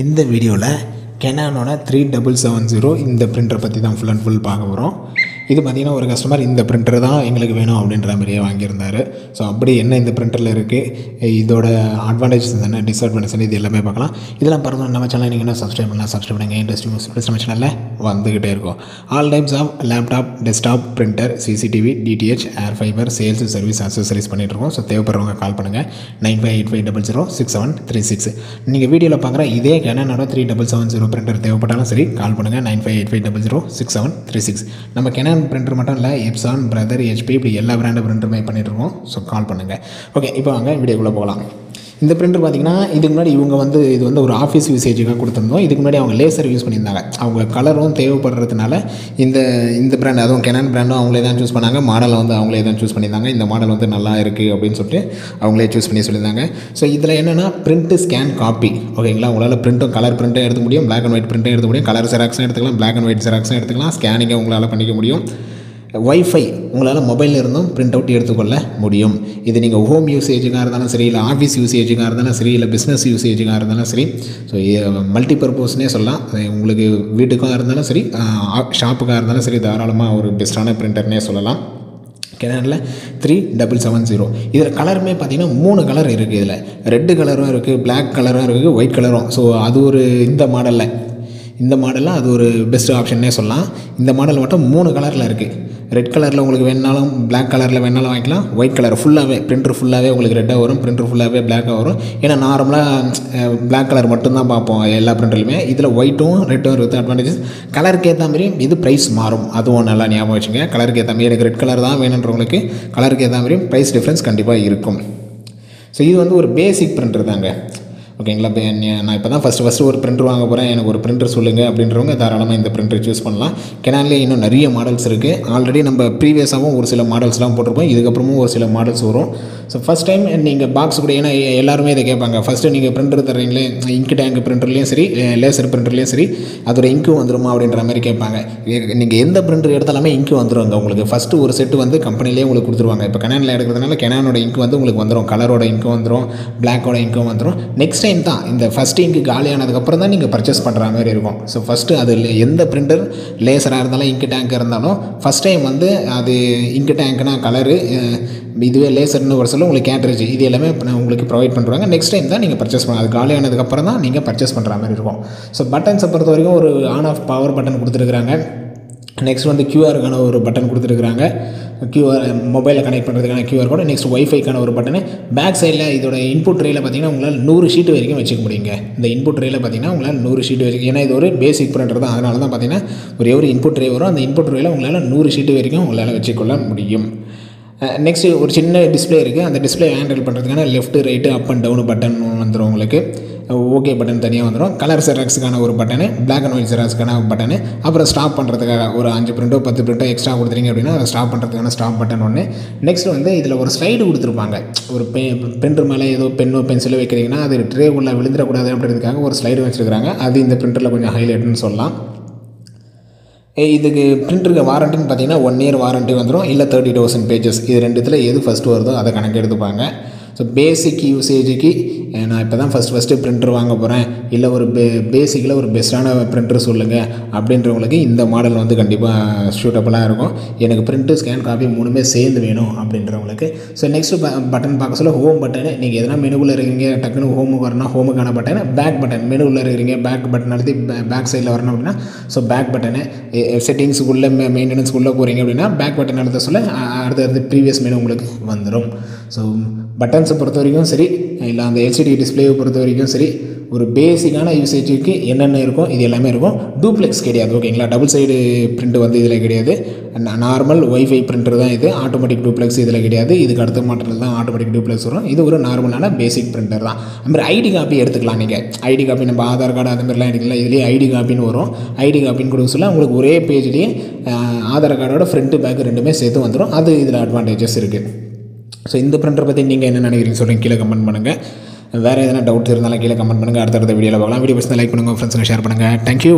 இந்த வீடியோவில் Canonோட 3770 இந்த பிரிண்டரை பற்றி தான் ஃபுல் அண்ட் ஃபுல் பார்க்க போகிறோம். இது பார்த்திங்கன்னா ஒரு கஸ்டமர் இந்த பிரிண்டர் தான் எங்களுக்கு வேணும் அப்படின்ற மாதிரியே வாங்கியிருந்தார். ஸோ அப்படி என்ன இந்த பிரிண்டரில் இருக்குது, இதோட அட்வான்டேஜஸ் என்ன, டிஸ்அட்வான்டேஜ் இது எல்லாமே பார்க்கலாம். இதெல்லாம் பாருங்கள். நம்ம சேனல் நீங்கள் என்ன சப்ஸ்கிரைப் பண்ணலாம், சப்ஸ்கிரைப் பண்ணுங்கள். இண்டஸ்ட்ரி நம்ம சேனலில் வந்துக்கிட்டே இருக்கும். All types of laptop, desktop, printer, CCTV, DTH, air fibre, sales, service, accessories பண்ணிகிட்ருக்கோம். ஸோ தேவைப்படுறவங்க கால் பண்ணுங்கள். 9585006736. நீங்கள் வீடியோவில் பார்க்குற இதே Canonோட 3770 பிரிண்டர் தேவைப்பட்டாலும் சரி கால் பண்ணுங்கள். 9585006736. நம்ம Canon பிரிண்டர் மட்டும் இல்லை, எப்சான், பிரதர், HP இப்படி எல்லா பிராண்டு பிரிண்டருமே பண்ணிகிட்ருக்கோம். ஸோ கால் பண்ணுங்கள். ஓகே, இப்போ வாங்க வீடியோக்குள்ளே போகலாம். இந்த பிரிண்டர் பார்த்திங்கன்னா இதுக்கு முன்னாடி இவங்க இது வந்து ஒரு ஆஃபீஸ் யூசேஜுக்காக கொடுத்துருந்தோம். இதுக்கு முன்னாடி அவங்க லேசர் யூஸ் பண்ணியிருந்தாங்க. அவங்க கலரும் தேவைப்படுறதுனால இந்த பிராண்ட், அதுவும் Canon பிராண்டும் அவங்களே தான் சூஸ் பண்ணாங்க. மாடலை அவங்களே தான் சூஸ் பண்ணியிருந்தாங்க. இந்த மாடல் நல்லா இருக்குது அப்படின்னு சொல்லிட்டு அவங்களே சூஸ் பண்ணி சொல்லியிருந்தாங்க. ஸோ இதில் என்னென்னா பிரிண்ட்டு, ஸ்கேன், காப்பி. ஓகேங்களா, உங்களால் பிரிண்ட்டும் கலர் பிரிண்ட்டும் எடுக்க முடியும், பிளாக் அண்ட் ஒயிட் பிரிண்ட்டும் எடுக்க முடியும், கலர் ஜெராக்ஸும் எடுத்துக்கலாம், பிளாக் அண்ட் ஒயிட் ஜெராக்ஸும் எடுத்துக்கலாம், ஸ்கேனிங்கை உங்களால் பண்ணிக்க முடியும். வைஃபை உங்களால் மொபைலில் இருந்தும் பிரிண்ட் அவுட் எடுத்துக்கொள்ள முடியும். இது நீங்கள் ஹோம் யூசேஜுக்காக இருந்தாலும் சரி, இல்லை ஆஃபீஸ் யூசேஜுக்காக இருந்தாலும் சரி, இல்லை பிஸ்னஸ் யூசேஜுக்காக இருந்தாலும் சரி, ஸோ மல்டி பர்பஸ்னே சொல்லலாம். உங்களுக்கு வீட்டுக்காக இருந்தாலும் சரி, ஷாப்புக்காக இருந்தாலும் சரி, தாராளமாக ஒரு பெஸ்ட்டான பிரிண்டர்னே சொல்லலாம். Canonல 3770. இதில் கலருமே பார்த்திங்கன்னா 3 கலர் இருக்குது. இதில் ரெட்டு கலரும் இருக்குது, பிளாக் கலரும் இருக்குது, ஒயிட் கலரும். ஸோ அது ஒரு இந்த மாடலில் அது ஒரு பெஸ்ட் ஆப்ஷன்னே சொல்லலாம். இந்த மாடல் மட்டும் 3 கலரில் இருக்குது. ரெட் கலரில் உங்களுக்கு வேணாலும், பிளாக் கலரில் வேணாலும் வாங்கிக்கலாம். ஒயிட் கலர் ஃபுல்லாகவே, பிரிண்டர் ஃபுல்லாகவே உங்களுக்கு ரெட்டாக வரும், பிரிண்டர் ஃபுல்லாகவே பிளாக்காக வரும். ஏன்னா நார்மலாக பிளாக் கலர் மட்டும்தான் பார்ப்போம் எல்லா பிரிண்டர்லையுமே. இதில் ஒயிட்டும் ரெட்டும் இருக்குது. அட்வான்டேஜஸ் கலருக்கு ஏற்ற மாதிரி இது ப்ரைஸ் மாறும். அதுவும் நல்லா ஞாபகம் வச்சுங்க. கலருக்கு ஏற்ற மாதிரி, எனக்கு ரெட் கலர் தான் வேணுன்றவங்களுக்கு கலருக்கு ஏற்ற மாதிரி ப்ரைஸ் டிஃப்ரென்ஸ் கண்டிப்பாக இருக்கும். ஸோ இது ஒரு பேசிக் பிரிண்டர் தாங்க. ஓகேங்களா, நான் இப்போ தான் ஃபஸ்ட்டு ஒரு பிரிண்டர் வாங்க போகிறேன், எனக்கு ஒரு பிரிண்டர் சொல்லுங்கள் அப்படின்றவங்க தாராளமாக இந்த பிரிண்டர் சூஸ் பண்ணலாம். Canonலேயே இன்னும் நிறைய மாடல்ஸ் இருக்குது. ஆல்ரெடி நம்ம ப்ரீவியஸாகவும் ஒரு சில மாடல்ஸ்லாம் போட்டிருப்போம். இதுக்கப்புறமும் ஒரு சில மாடல்ஸ் வரும். ஸோ ஃபஸ்ட் டைம் நீங்கள் பாக்ஸ் கூட, ஏன்னா எல்லாருமே இதை கேட்பாங்க, ஃபஸ்ட்டு நீங்கள் பிரிண்டர் தர்றீங்களே, இங்க் டேங்க் பிரிண்டர்லேயும் சரி, லேசர் பிரிண்டர்லேயும் சரி, அதோட இங்க்கு வந்துடுமா அப்படின்ற மாதிரி கேட்பாங்க. நீங்கள் எந்த பிரிண்டர் எடுத்தாலுமே இங்க்கு வந்துடுங்க உங்களுக்கு. ஃபஸ்ட்டு ஒரு செட்டு கம்பெனிலேயே உங்களுக்கு கொடுத்துருவாங்க. இப்போ Canonல எடுக்கிறதுனால Canonோட இங்க் உங்களுக்கு வந்துடும், கலரோட இங்க்கு வந்துடும், பிளாக்கோட இங்க்கும் வந்துடும். நெக்ஸ்ட் டைம் தான் இந்த ஃபஸ்ட் இங்க்கு காலியானதுக்கப்புறம் தான் நீங்கள் பர்ச்சேஸ் பண்ணுற மாதிரி இருக்கும். ஸோ ஃபஸ்ட்டு அது எந்த பிரிண்டர், லேசராக இருந்தாலும் இங்க் டேங்க் இருந்தாலும் ஃபஸ்ட் டைம் அது இங்க் டேங்க்னா கலரு, இதுவே லேசர்னு ஒரு சொல்ல உங்களுக்கு கேட்ரேஜ், இது எல்லாமே உங்களுக்கு ப்ரொவைட் பண்ணுறாங்க. நெக்ஸ்ட் டைம் தான் நீங்கள் பர்ச்சேஸ் பண்ண, அது காலியானதுக்கப்புறம் தான் நீங்கள் பர்ச்சேஸ் பண்ணுற மாதிரி இருக்கும். ஸோ பட்டன்ஸை பொறுத்த வரைக்கும் ஒரு ஆன் ஆஃப் பவர் பட்டன் கொடுத்துருக்குறாங்க. நெக்ஸ்ட் QRக்கான ஒரு பட்டன் கொடுத்துருக்குறாங்க. QR மொபைலில் கனெக்ட் பண்ணுறதுக்கான QR கோடு. நெக்ஸ்ட் ஒய்ஃபைக்கான ஒரு பட்டனு. பேக் சைடில் இதோட இன்புட் ட்ரேயில் பார்த்திங்கன்னா உங்களால் 100 ஷீட்டு வரைக்கும் வச்சுக்க முடியுங்க. இந்த இன்புட் ட்ரேயில் பார்த்திங்கன்னா உங்களால் 100 ஷீட்டு வச்சுக்க, ஏன்னா இது ஒரு பேசிக் பிரிண்டர் தான். அதனால தான் பார்த்திங்கன்னா ஒரு இன்புட் ட்ரே வரும். அந்த இன்புட் ட்ரேயில் உங்களால் 100 ஷீட்டு வரைக்கும் உங்களால் வச்சுக்கொள்ள முடியும். நெக்ஸ்ட்டு ஒரு சின்ன டிஸ்பிளே இருக்குது. அந்த டிஸ்பிளே ஹேண்டில் பண்ணுறதுக்கான left, right, up and down button வந்துடும் உங்களுக்கு. ஓகே பட்டன் தனியாக வந்துடும். கலர் ஜெராக்ஸுக்கான ஒரு பட்டனு, பிளாக் அண்ட் ஒயிட் ஜெராக்ஸுக்கான பட்டனு, அப்புறம் ஸ்டாப் பண்ணுறதுக்காக ஒரு 5 பிரிண்டோ 10 பிரிண்டோ எக்ஸ்ட்ரா கொடுத்துறீங்க அப்படின்னா அதை ஸ்டாப் பண்ணுறதுக்கான ஸ்டாப் பட்டன் ஒன்று. நெக்ஸ்ட் இதில் ஒரு ஸ்லைடு கொடுத்துருப்பாங்க. ஒரு பிரிண்டர் மேலே ஏதோ பென்னோ பென்சிலோ வைக்கிறீங்கன்னா அது ட்ரே உள்ள விழுந்துடக்கூடாது அப்படின்றதுக்காக ஒரு ஸ்லைடு வச்சுருக்காங்க. அது இந்த பிரிண்டரில் கொஞ்சம் ஹைலைட்னு சொல்லலாம். இதுக்கு பிரிண்டருக்கு வாரண்ட்டின்னு பார்த்தீங்கன்னா 1 இயர் வாரண்ட்டி வந்துடும், இல்லை 30,000 பேஜஸ். இது ரெண்டுத்தில் எது ஃபஸ்ட்டு வருதோ அதை கணக்கு எடுத்துப்பாங்க. ஸோ பேசிக் யூசேஜுக்கு நான் இப்போ தான் ஃபஸ்ட்டு பிரிண்டர் வாங்க போகிறேன், இல்லை ஒரு பேசிக்கில் ஒரு பெஸ்ட்டான பிரிண்டர் சொல்லுங்கள் அப்படின்றவங்களுக்கு இந்த மாடல் கண்டிப்பாக சூட்டபுளாக இருக்கும். எனக்கு பிரிண்ட்டு, ஸ்கேன், காப்பி 3மே சேர்ந்து வேணும் அப்படின்றவங்களுக்கு. ஸோ நெக்ஸ்ட்டு பட்டன் பார்க்க சொல்ல ஹோம் பட்டனு. நீங்கள் எதனா மெனுவில் இருக்கிறீங்க, டக்குன்னு ஹோமுக்கு வரணும், ஹோமுக்கான பட்டனு. பேக் பட்டன், மெனுவில் இருக்கிறீங்க, பேக் பட்டன் அழுத்தி பேக் சைடில் வரணும் அப்படின்னா ஸோ பேக் பட்டனு. செட்டிங்ஸுக்குள்ளே மெயின்டெனன்ஸுக்குள்ளே போகிறீங்க அப்படின்னா பேக் பட்டன் அழுத்த சொல்ல அடுத்தடுத்து ப்ரீவியஸ் மெனு உங்களுக்கு வந்துடும். ஸோ பட்டன்ஸை பொறுத்த வரைக்கும் சரி, இல்லை அந்த LCD டிஸ்பிளேவை பொறுத்த வரைக்கும் சரி, ஒரு பேசிக்கான யூசேஜுக்கு என்னென்ன இருக்கும் இது எல்லாமே இருக்கும். டூப்ளெக்ஸ் கிடையாது. ஓகேங்களா, டபுள் சைடு பிரிண்ட் இதில் கிடையாது. நார்மல் ஒய்ஃபை பிரிண்டர் தான் இது. ஆட்டோமேட்டிக் டூப்ளெக்ஸ் இதில் கிடையாது. இதுக்கு அடுத்த மாடல் தான் ஆட்டோமேட்டிக் டூப்ளெக்ஸ் வரும். இது ஒரு நார்மலான பேசிக் பிரிண்டர் தான். அதுமாதிரி ஐடி காப்பி எடுத்துக்கலாம். நீங்கள் ஐடி காப்பி நம்ம ஆதார் கார்டு அது மாதிரிலாம் எடுக்கலாம். இதுலேயே ஐடி காப்பின்னு வரும். ஐடி காப்பின்னு கொடுக்க சொல்ல உங்களுக்கு ஒரே பேஜ்லேயே ஆதார் கார்டோட ஃப்ரண்ட்டு பேக்கு ரெண்டுமே சேர்த்து வந்துடும். அது இதில் அட்வான்டேஜஸ் இருக்குது. ஸோ இந்த பிரிண்டரை பற்றி நீங்கள் என்ன நினைக்கிறீங்க சொல்லுங்கள், கீழே கமெண்ட் பண்ணுங்கள். வேறு எதனா டவுட்ஸ் இருந்தாலும் கீழே கமெண்ட் பண்ணுங்கள். அடுத்தடுத்த வீடியோவில் பார்க்கலாம். வீடியோ பிடிச்சா லைக் பண்ணுங்கள், ஃப்ரெண்ட்ஸுங்க ஷேர் பண்ணுங்கள். தேங்க்யூ.